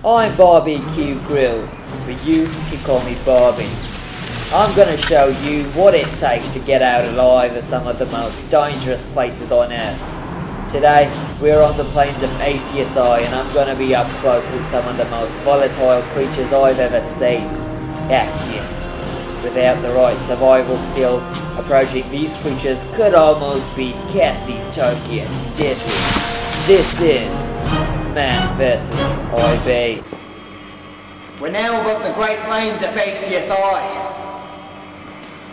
I'm Barbie Q Grylls, but you can call me Barbie. I'm gonna show you what it takes to get out alive at some of the most dangerous places on Earth. Today, we're on the plains of ACSI and I'm gonna be up close with some of the most volatile creatures I've ever seen. Actions. Without the right survival skills, approaching these creatures could almost be Cassie, Tokyo, deadly. This is Man vs. IB. We're now above the Great Plains of ACSI.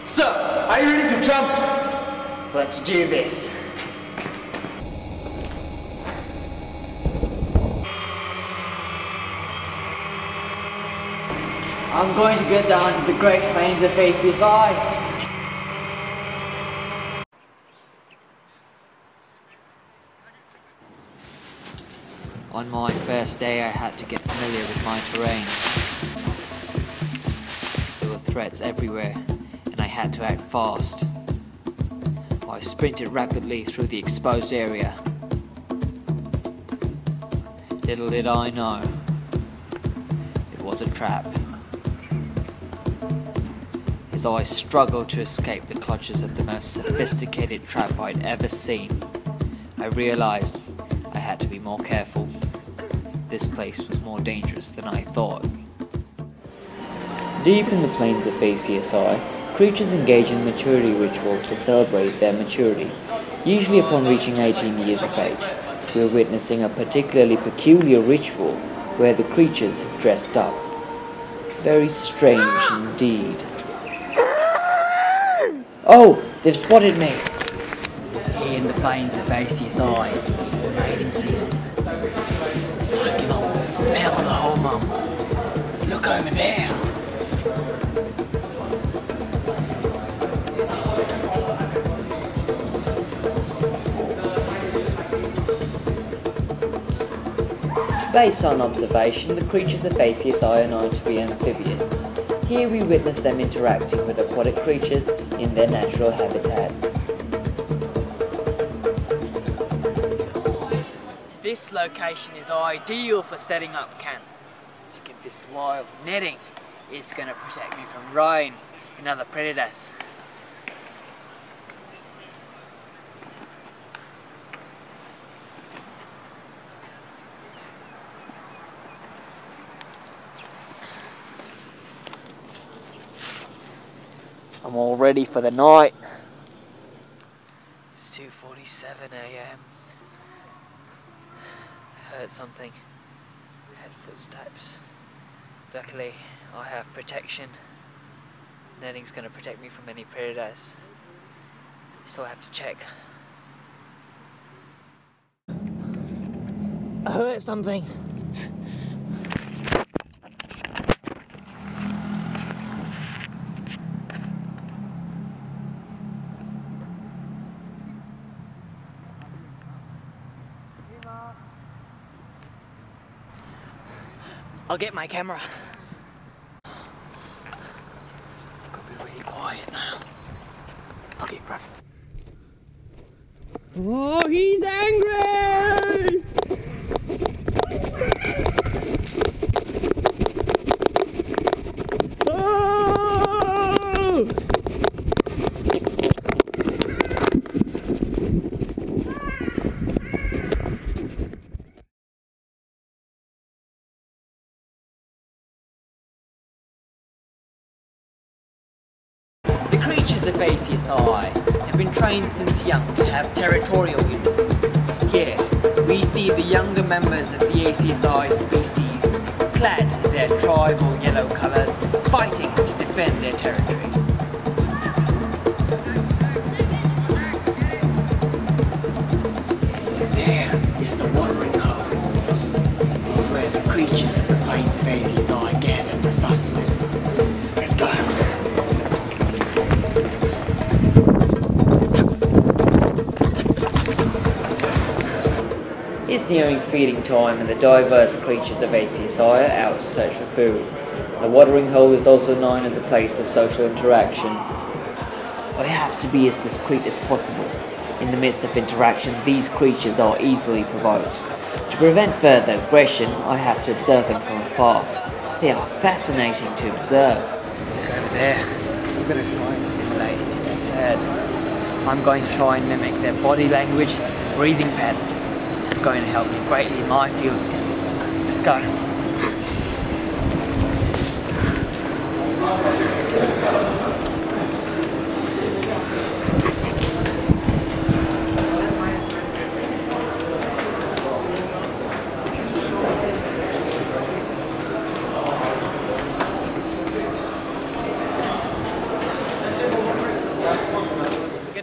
So, are you ready to jump? Let's do this. I'm going to go down to the Great Plains of ACSI. On my first day, I had to get familiar with my terrain. There were threats everywhere, and I had to act fast. I sprinted rapidly through the exposed area. Little did I know, it was a trap. As I struggled to escape the clutches of the most sophisticated trap I'd ever seen, I realized I had to be more careful. This place was more dangerous than I thought. Deep in the plains of ACSI, creatures engage in maturity rituals to celebrate their maturity. Usually upon reaching 18 years of age, we're witnessing a particularly peculiar ritual where the creatures have dressed up. Very strange indeed. Oh, they've spotted me! Here in the plains of ACSI, it's the mating season. I can almost smell the hormones. Look over there. Based on observation, the creatures of ACSI are known to be amphibious. Here we witness them interacting with aquatic creatures in their natural habitat. This location is ideal for setting up camp. Look at this wild netting. It's going to protect me from rain and other predators. I'm all ready for the night. It's 2:47 AM. Heard something. Heard footsteps. Luckily, I have protection. Netting's gonna protect me from any predators. Still have to check. I heard something. I'll get my camera. I've got to be really quiet now. I'll get run. Oh, he's angry! Oh! The creatures of ACSI have been trained since young to have territorial instincts. Here, we see the younger members of the ACSI species, clad in their tribal yellow colours, fighting to defend their territory. There is the watering hole. It's where the creatures of the plains of ACSI gather for sustenance. Let's go. It's nearing feeding time and the diverse creatures of ACSI are out to search for food. The watering hole is also known as a place of social interaction. I have to be as discreet as possible. In the midst of interaction, these creatures are easily provoked. To prevent further aggression, I have to observe them from park. They are fascinating to observe. Look over there. I'm going to try and simulate into their herd. I'm going to try and mimic their body language, breathing patterns. This is going to help me greatly in my field step. Let's go.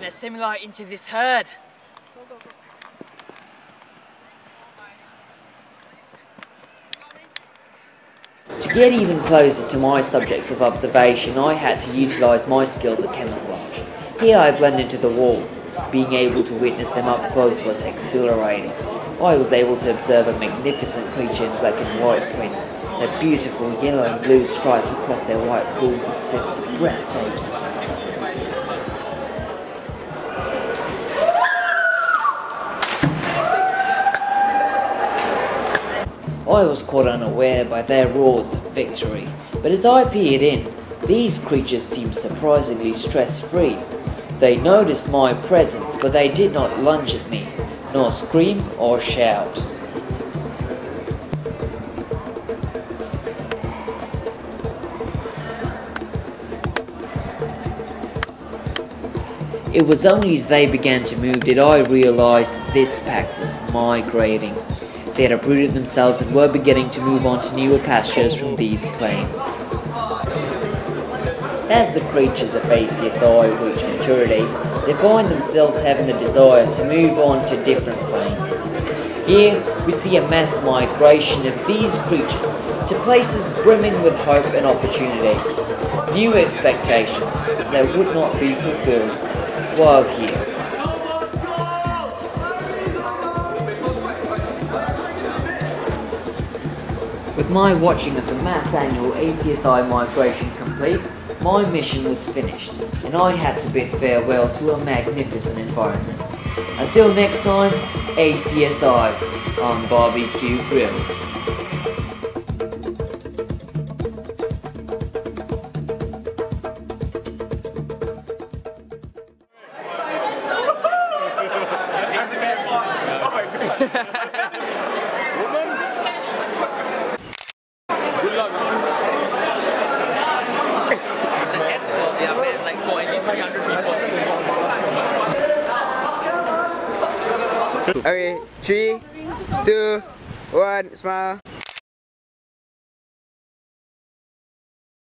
Assimilate into this herd. To get even closer to my subjects of observation, I had to utilise my skills at camouflage. Here I blend into the wall. Being able to witness them up close was exhilarating. I was able to observe a magnificent creature in black and white prints. Their beautiful yellow and blue stripes across their white pool was simply breathtaking. I was caught unaware by their roars of victory, but as I peered in, these creatures seemed surprisingly stress-free. They noticed my presence, but they did not lunge at me, nor scream or shout. It was only as they began to move did I realise that this pack was migrating. They had uprooted themselves and were beginning to move on to newer pastures from these plains. As the creatures of ACSI reach maturity, they find themselves having the desire to move on to different plains. Here, we see a mass migration of these creatures to places brimming with hope and opportunity. New expectations that would not be fulfilled while here. With my watching of the mass annual ACSI migration complete, my mission was finished, and I had to bid farewell to a magnificent environment. Until next time, ACSI on Barbie Q Grylls. Okay, 3, 2, 1, smile.